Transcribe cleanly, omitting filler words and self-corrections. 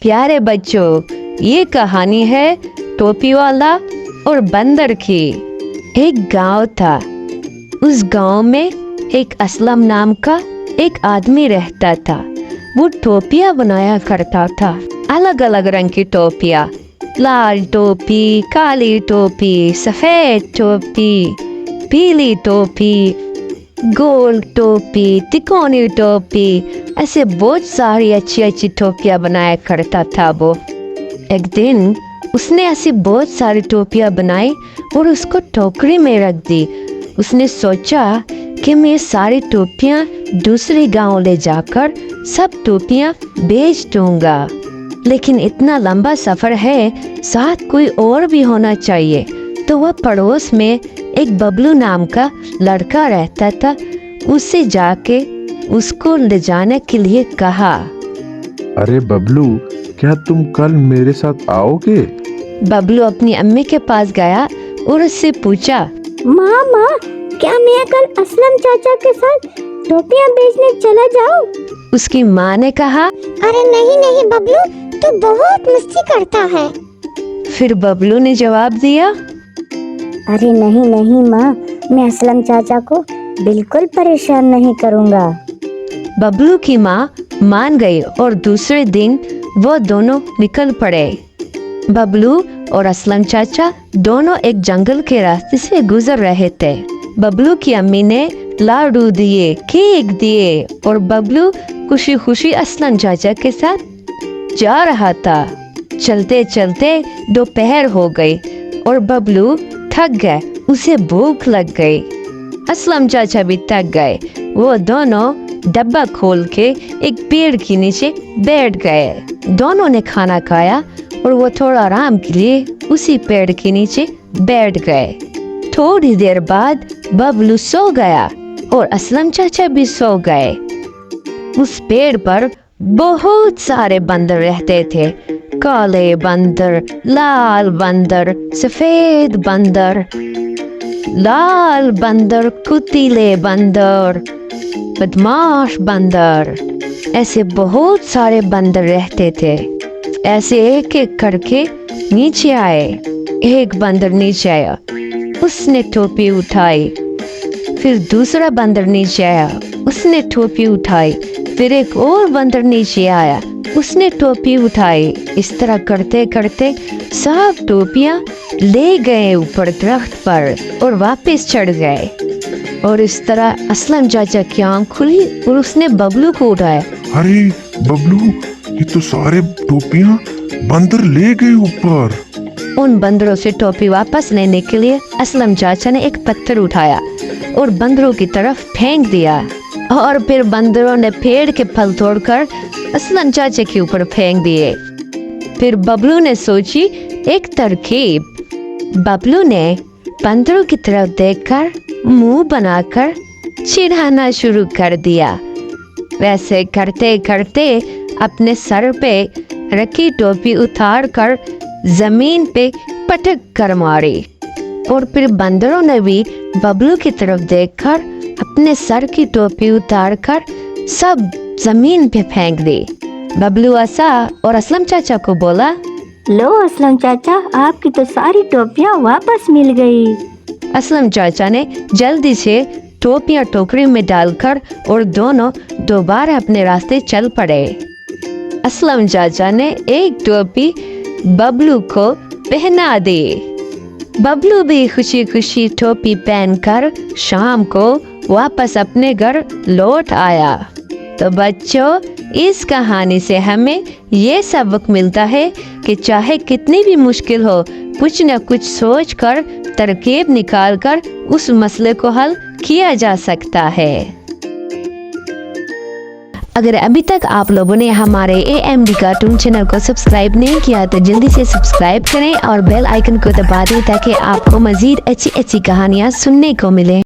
प्यारे बच्चों, ये कहानी है टोपी वाला और बंदर की। एक गांव था। उस गांव में एक असलम नाम का एक आदमी रहता था। वो टोपियां बनाया करता था, अलग अलग रंग की टोपियां, लाल टोपी, काली टोपी, सफेद टोपी, पीली टोपी, गोल टोपी, तिकोनी टोपी, ऐसे बहुत सारी अच्छी अच्छी टोपियां बनाया करता था वो। एक दिन उसने ऐसी बहुत सारी टोपियां बनाई और उसको टोकरी में रख दी। उसने सोचा कि मैं सारी टोपियां दूसरे गांव ले जाकर सब टोपियां बेच दूंगा, लेकिन इतना लंबा सफर है, साथ कोई और भी होना चाहिए। तो वह पड़ोस में एक बबलू नाम का लड़का रहता था। उससे जाके उसको ले जाने के लिए कहा। अरे बबलू, क्या तुम कल मेरे साथ आओगे? बबलू अपनी अम्मी के पास गया और उससे पूछा, माँ, क्या मैं कल असलम चाचा के साथ टोपियाँ बेचने चला जाऊँ? उसकी माँ ने कहा, अरे नहीं बबलू, तू बहुत मस्ती करता है। फिर बबलू ने जवाब दिया, अरे नहीं माँ, मैं असलम चाचा को बिल्कुल परेशान नहीं करूँगा। बबलू की माँ मान गई और दूसरे दिन वो दोनों निकल पड़े। बबलू और असलम चाचा दोनों एक जंगल के रास्ते से गुजर रहे थे। बबलू की अम्मी ने लाडू दिए, केक दिए और बबलू खुशी खुशी असलम चाचा के साथ जा रहा था। चलते चलते दोपहर हो गई और बबलू थक गए, उसे भूख लग गई। असलम चाचा भी थक गए। वो दोनों डब्बा खोल के एक पेड़ के नीचे बैठ गए। दोनों ने खाना खाया और वो थोड़ा आराम के लिए उसी पेड़ के नीचे बैठ गए। थोड़ी देर बाद बबलू सो गया और असलम चाचा भी सो गए। उस पेड़ पर बहुत सारे बंदर रहते थे। काले बंदर, लाल बंदर, सफेद बंदर, लाल बंदर, कुतीले बंदर, बदमाश बंदर, ऐसे बहुत सारे बंदर रहते थे। ऐसे एक एक करके नीचे आए। एक बंदर नीचे आया, उसने टोपी उठाई। फिर दूसरा बंदर नीचे आया, उसने टोपी उठाई। फिर एक और बंदर नीचे आया, उसने टोपी उठाई। इस तरह करते करते सब टोपियां ले गए ऊपर दरख्त पर और वापस चढ़ गए। और इस तरह असलम चाचा की आँख खुली और उसने बबलू को उठाया। अरे बबलू, ये तो सारे टोपियां बंदर ले गए ऊपर। उन बंदरों से टोपी वापस लेने के लिए असलम चाचा ने एक पत्थर उठाया और बंदरों की तरफ फेंक दिया। और फिर बंदरों ने पेड़ के फल तोड़कर असलम चाचा के ऊपर फेंक दिए। फिर बबलू ने सोची एक तरकीब। बबलू ने बंदरों की तरफ देखकर मुंह बनाकर चिढ़ाना शुरू कर दिया। वैसे करते करते अपने सर पे रखी टोपी उतार कर जमीन पे पटक कर मारी। और फिर बंदरों ने भी बबलू की तरफ देखकर अपने सर की टोपी उतार कर सब जमीन पे फेंक दी। बबलू हंसा और असलम चाचा को बोला, लो असलम चाचा, आपकी तो सारी टोपियाँ वापस मिल गई। असलम चाचा ने जल्दी से टोपियां टोकरी में डालकर और दोनों दोबारा अपने रास्ते चल पड़े। असलम चाचा ने एक टोपी बबलू को पहना दी। बबलू भी खुशी खुशी टोपी पहनकर शाम को वापस अपने घर लौट आया। तो बच्चों, इस कहानी से हमें ये सबक मिलता है कि चाहे कितनी भी मुश्किल हो, कुछ न कुछ सोच कर, तरकीब निकाल कर उस मसले को हल किया जा सकता है। अगर अभी तक आप लोगों ने हमारे AMD कार्टून चैनल को सब्सक्राइब नहीं किया तो जल्दी से सब्सक्राइब करें और बेल आइकन को दबा दें ताकि आपको मजीद अच्छी अच्छी कहानियाँ सुनने को मिले।